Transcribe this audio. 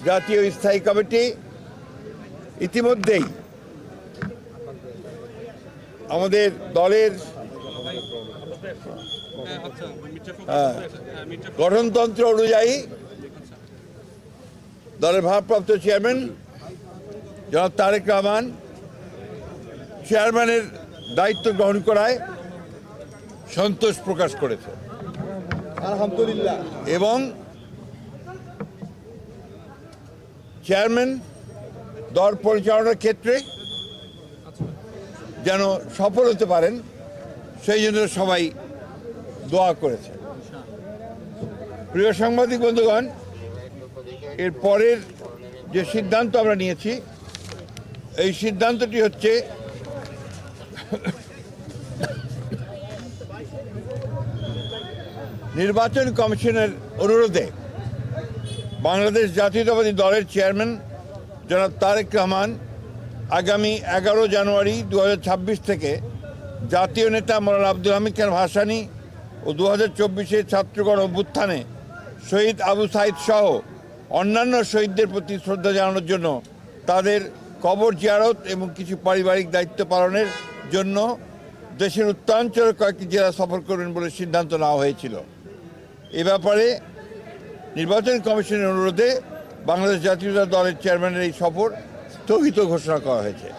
জাতীয় স্থায়ী কমিটি ইতিমধ্যেই আমাদের দলের গঠনতন্ত্র অনুযায়ী দলের ভারপ্রাপ্ত চেয়ারম্যান জনাব তারেক রহমান চেয়ারম্যানের দায়িত্ব গ্রহণ করায় সন্তোষ প্রকাশ করেছে আলহামদুলিল্লাহ, এবং চেয়ারম্যান দল পরিচালনার ক্ষেত্রে যেন সফল হতে পারেন সেই জন্য সবাই দোয়া করেছে। প্রিয় সাংবাদিক বন্ধুগণ, এর পরের যে সিদ্ধান্ত আমরা নিয়েছি, এই সিদ্ধান্তটি হচ্ছে নির্বাচন কমিশনের অনুরোধে বাংলাদেশ জাতীয়তাবাদী দলের চেয়ারম্যান জনাব তারেক রহমান আগামী 11 জানুয়ারি 2026 থেকে জাতীয় নেতা মৌলানা আব্দুল হামিদ খান ভাসানী ও 2024 ছাত্রগণ অভ্যুত্থানে শহীদ আবু সাইদ সহ অন্যান্য শহীদদের প্রতি শ্রদ্ধা জানানোর জন্য তাদের কবর জিয়ারত এবং কিছু পারিবারিক দায়িত্ব পালনের জন্য দেশের উত্তরাঞ্চলের কয়েকটি জেলা সফর করবেন বলে সিদ্ধান্ত নেওয়া হয়েছিল। এ ব্যাপারে নির্বাচন কমিশনের অনুরোধে বাংলাদেশ জাতীয়তাবাদী দলের চেয়ারম্যানের এই সফর স্থগিত ঘোষণা করা হয়েছে।